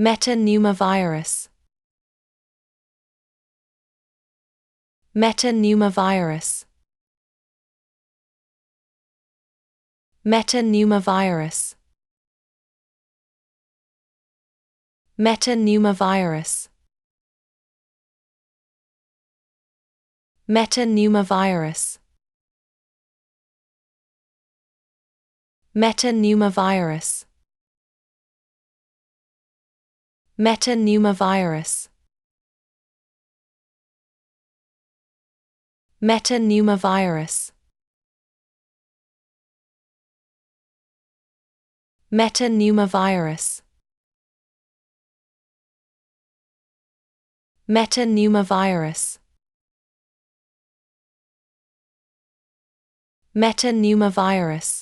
Metapneumovirus. Metapneumovirus. Metapneumovirus. Metapneumovirus. Metapneumovirus. Metapneumovirus. Metapneumovirus. Metapneumovirus. Metapneumovirus. Metapneumovirus. Metapneumovirus.